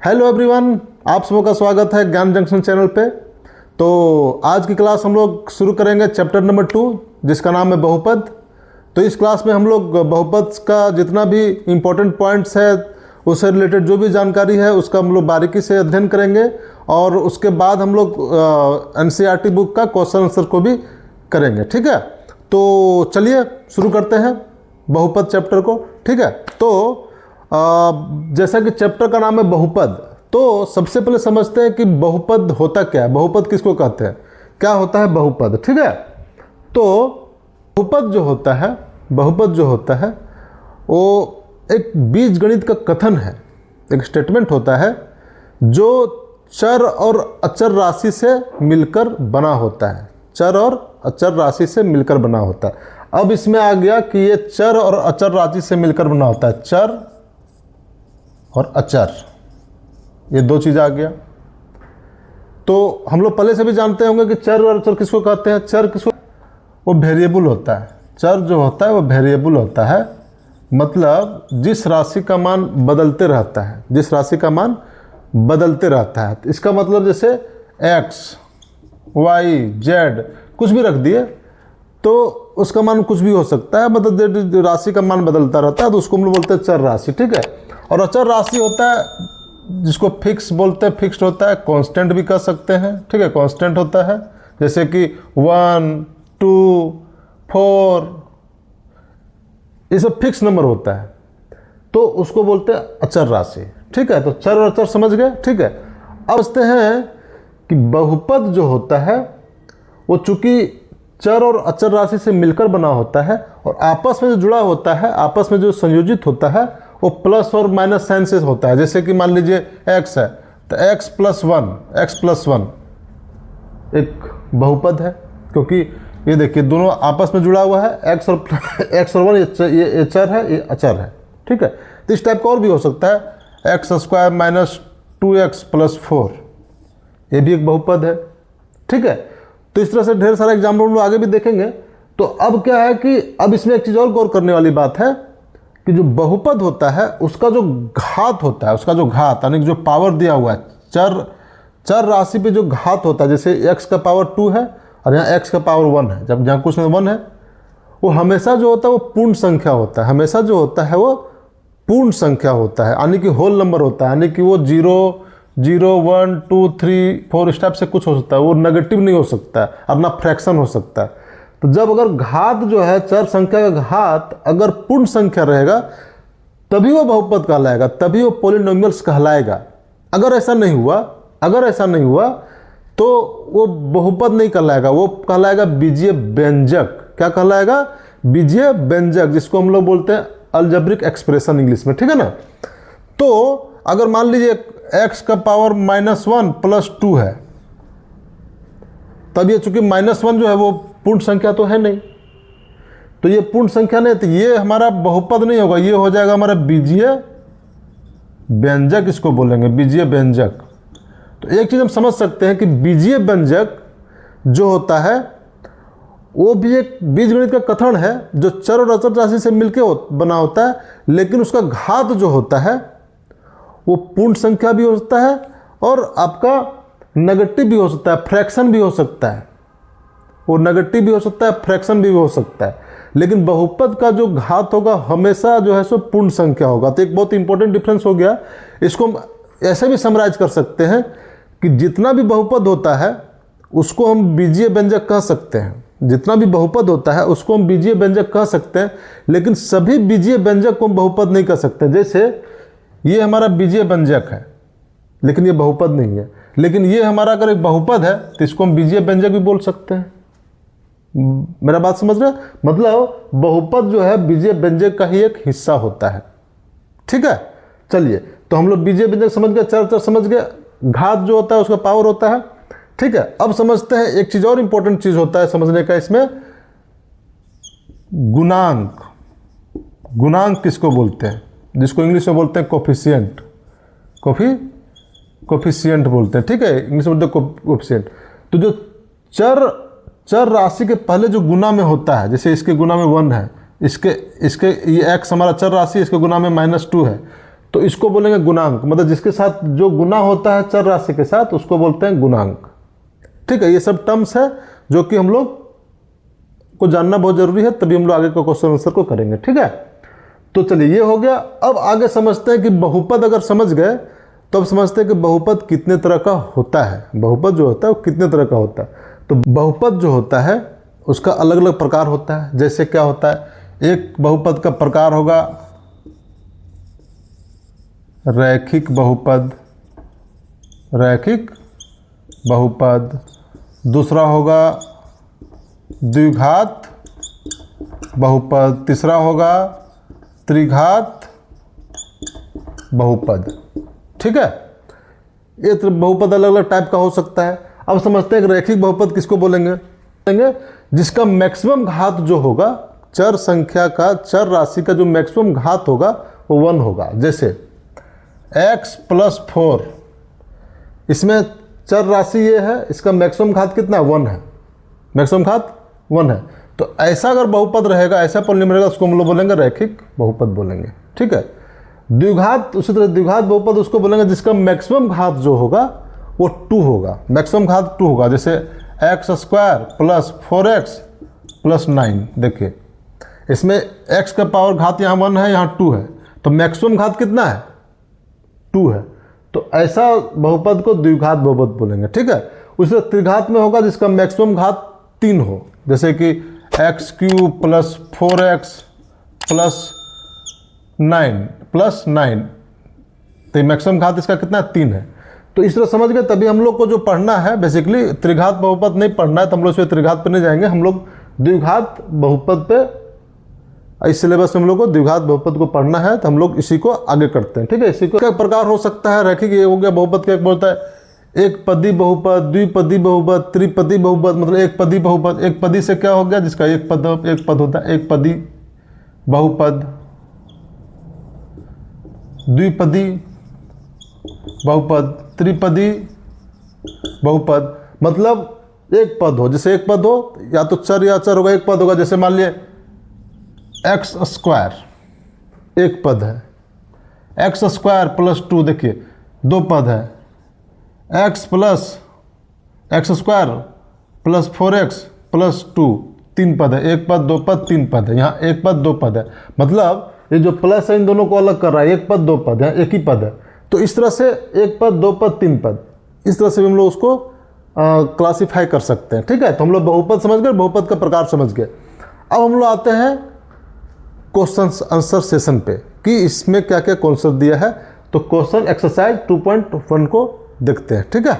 Hello everyone, आप सबों का स्वागत है ज्ञान जंक्शन चैनल पे। तो आज की क्लास हम लोग शुरू करेंगे चैप्टर नंबर 2 जिसका नाम है बहुपद। तो इस क्लास में हम लोग बहुपद का जितना भी इम्पोर्टेंट पॉइंट्स है उससे रिलेटेड जो भी जानकारी है उसका हम लोग बारीकी से अध्ययन करेंगे और उसके बाद हम लोग एनसीईआरटी बुक का क्वेश्चन आंसर को भी करेंगे। ठीक है, तो चलिए शुरू करते हैं बहुपद चैप्टर को। ठीक है, तो जैसा कि चैप्टर का नाम है बहुपद, तो सबसे पहले समझते हैं कि बहुपद होता क्या है, बहुपद किसको कहते हैं, क्या होता है बहुपद। ठीक है, तो बहुपद जो होता है वो एक बीजगणित का कथन है, एक स्टेटमेंट होता है जो चर और अचर राशि से मिलकर बना होता है, चर और अचर राशि से मिलकर बना होता है। अब इसमें आ गया कि ये चर और अचर राशि से मिलकर बना होता है, चर और अचर, ये दो चीज़ आ गया। तो हम लोग पहले से भी जानते होंगे कि चर और अचर किसको कहते हैं। चर किसको, वो वेरिएबल होता है, चर जो होता है वो वेरिएबल होता है, मतलब जिस राशि का मान बदलते रहता है, जिस राशि का मान बदलते रहता है। इसका मतलब जैसे x, y, z कुछ भी रख दिए तो उसका मान कुछ भी हो सकता है, मतलब राशि का मान बदलता रहता है तो उसको हम लोग बोलते हैं चर राशि। ठीक है, और अचर राशि होता है जिसको फिक्स बोलते हैं, फिक्स्ड होता है, कांस्टेंट भी कह सकते हैं। ठीक है, कांस्टेंट होता है जैसे कि 1, 2, 4, ये सब फिक्स नंबर होता है तो उसको बोलते हैं अचर राशि। ठीक है, तो चर और अचर समझ गए। ठीक है, अब समझते हैं कि बहुपद जो होता है वो चूंकि चर और अचर राशि से मिलकर बना होता है और आपस में जो जुड़ा होता है, आपस में जो संयोजित होता है वो प्लस और माइनस साइन से होता है। जैसे कि मान लीजिए x है तो x प्लस वन एक बहुपद है, क्योंकि ये देखिए दोनों आपस में जुड़ा हुआ है, x और 1 ये चर है, ये अचर है। ठीक है, तो इस टाइप का और भी हो सकता है, x square minus 2x plus 4, ये भी एक बहुपद है। ठीक है, तो इस तरह से ढेर सारा एग्जाम्पल हम लोग आगे भी देखेंगे। तो अब क्या है कि अब इसमें एक चीज़ और गौर करने वाली बात है कि जो बहुपद होता है उसका जो घात होता है, उसका जो घात यानी जो पावर दिया हुआ है, चर राशि पे जो घात होता है, जैसे x का पावर 2 है और यहाँ x का पावर 1 है, जब जहाँ कुछ में 1 है, वो हमेशा जो होता है वो पूर्ण संख्या होता है, हमेशा जो होता है वो पूर्ण संख्या होता है, यानी कि होल नंबर होता है, यानी कि वो 0, 1, 2, 3, 4 इस टाइप से कुछ हो सकता है, वो नेगेटिव नहीं हो सकता है, अपना फ्रैक्शन हो सकता है। तो जब अगर घात जो है, चर संख्या का घात अगर पूर्ण संख्या रहेगा तभी वो बहुपद कहलाएगा, तभी वो पॉलिनोमियल्स कहलाएगा। अगर ऐसा नहीं हुआ तो वो बहुपद नहीं कहलाएगा, वो कहलाएगा बीजीय व्यंजक। क्या कहलाएगा? बीजीय व्यंजक, जिसको हम लोग बोलते हैं अलजेब्रिक एक्सप्रेशन इंग्लिश में। ठीक है ना, तो अगर मान लीजिए x का पावर -1 प्लस 2 है, तब ये चूंकि -1 जो है वो पूर्ण संख्या तो है नहीं, तो ये पूर्ण संख्या नहीं, तो ये हमारा बहुपद नहीं होगा, ये हो जाएगा हमारा बीजीय व्यंजक, इसको बोलेंगे बीजीय व्यंजक। तो एक चीज हम समझ सकते हैं कि बीजीय व्यंजक जो होता है वो भी एक बीजगणित का कथन है जो चर और अचर राशि से मिलकर बना होता है, लेकिन उसका घात जो होता है वो पूर्ण संख्या भी हो सकता है और आपका नेगेटिव भी हो सकता है, फ्रैक्शन भी हो सकता है, वो नेगेटिव भी हो सकता है, फ्रैक्शन भी हो सकता है, लेकिन बहुपद का जो घात होगा हमेशा जो है सो पूर्ण संख्या होगा। तो एक बहुत इंपॉर्टेंट डिफरेंस हो गया। इसको हम ऐसे भी समराइज कर सकते हैं कि जितना भी बहुपद होता है उसको हम बीजीय व्यंजक कह सकते हैं, जितना भी बहुपद होता है उसको हम बीजीय व्यंजक कह सकते हैं, लेकिन सभी बीजीय व्यंजक को हम बहुपद नहीं कह सकते। जैसे ये हमारा बीजीय व्यंजक है लेकिन ये बहुपद नहीं है, लेकिन ये हमारा अगर एक बहुपद है तो इसको हम बीजीय व्यंजक भी बोल सकते हैं। मेरा बात समझ रहे हैं? मतलब बहुपद जो है बीजीय व्यंजक का ही एक हिस्सा होता है। ठीक है, चलिए, तो हम लोग बीजीय व्यंजक समझ गए, चर समझ गए, घात जो होता है उसका पावर होता है। ठीक है, अब समझते हैं एक चीज और इंपॉर्टेंट चीज होता है समझने का, इसमें गुणांक। गुणांक किसको बोलते हैं? जिसको इंग्लिश में बोलते हैं कोफिशिएंट, कोफिशिएंट बोलते हैं। ठीक है, इंग्लिश में बोलते हैं कोफिशिएंट। तो जो चर राशि के पहले जो गुना में होता है, जैसे इसके गुना में 1 है, इसके ये x हमारा चर राशि, इसके गुना में -2 है, तो इसको बोलेंगे गुणांक, मतलब जिसके साथ जो गुना होता है चर राशि के साथ उसको बोलते हैं गुणांक। ठीक है, ये सब टर्म्स है जो कि हम लोग को जानना बहुत जरूरी है, तभी हम लोग आगे का क्वेश्चन आंसर को करेंगे। ठीक है, तो चलिए ये हो गया। अब आगे समझते हैं कि बहुपद अगर समझ गए तो अब समझते हैं कि बहुपद कितने तरह का होता है। बहुपद जो होता है वो कितने तरह का होता है। तो बहुपद जो होता है उसका अलग अलग प्रकार होता है। जैसे क्या होता है, एक बहुपद का प्रकार होगा रैखिक बहुपद, रैखिक बहुपद। दूसरा होगा द्विघात बहुपद। तीसरा होगा त्रिघात बहुपद। ठीक है, ये बहुपद अलग अलग टाइप का हो सकता है। अब समझते हैं कि रैखिक बहुपद किसको बोलेंगे, जिसका मैक्सिमम घात जो होगा चर संख्या का, चर राशि का जो मैक्सिमम घात होगा वो 1 होगा। जैसे x + 4, इसमें चर राशि ये है, इसका मैक्सिमम घात कितना 1 है, मैक्सिमम घात 1 है। तो ऐसा अगर बहुपद रहेगा, ऐसा पॉलिनोमियल रहेगा, उसको हम लोग बोलेंगे रैखिक बहुपद बोलेंगे। ठीक है, द्विघात, उसी तरह द्विघात बहुपद उसको बोलेंगे जिसका मैक्सिमम घात जो होगा वो 2 होगा, मैक्सिमम घात 2 होगा। जैसे x² + 4x + 9। देखिए इसमें x का पावर घात यहाँ 1 है, यहाँ 2 है, तो मैक्सिमम घात कितना है 2 है। तो ऐसा बहुपद को द्विघात बहुपद बोलेंगे। ठीक है, उसे त्रिघात में होगा जिसका मैक्सिमम घात 3 हो, जैसे कि x³ + 4x + 9 तो मैक्सिमम घात इसका कितना 3 है। तो इस तरह समझ गए। तभी हम लोग को जो पढ़ना है बेसिकली त्रिघात बहुपद नहीं पढ़ना है, तो हम लोग इसमें त्रिघात पे नहीं जाएंगे, हम लोग द्विघात बहुपद पे, इस सिलेबस में हम लोग को द्विघात बहुपद को पढ़ना है, तो हम लोग इसी को आगे करते हैं। ठीक है, इसी को क्या प्रकार हो सकता है रैखिक, ये हो गया बहुपद का एक बोलता है एक पदी बहुपद, द्विपदी बहुपद, त्रिपदी बहुपद, मतलब एक पदी बहुपद। एक पदी से क्या हो गया, जिसका एक पद होता है, एक पदी बहुपद, द्विपदी बहुपद, त्रिपदी बहुपद, मतलब एक पद हो, जैसे एक पद हो या तो चर या चर होगा, एक पद होगा। जैसे मान लिए x² एक पद है, x² + 2, देखिए 2 पद है, x + x² + 4x + 2 3 पद है, एक पद 2 पद 3 पद है, यहाँ एक पद 2 पद है। मतलब ये जो प्लस है इन दोनों को अलग कर रहा है, एक पद 2 पद है, एक ही पद है। तो इस तरह से एक पद 2 पद 3 पद, इस तरह से भी हम लोग उसको क्लासीफाई कर सकते हैं। ठीक है, तो हम लोग बहुपद समझ गए, बहुपद का प्रकार समझ गए। अब हम लोग आते हैं क्वेश्चन आंसर सेशन पे कि इसमें क्या क्या कॉन्सेप्ट दिया है। तो क्वेश्चन एक्सरसाइज 2.1 को देखते हैं। ठीक है,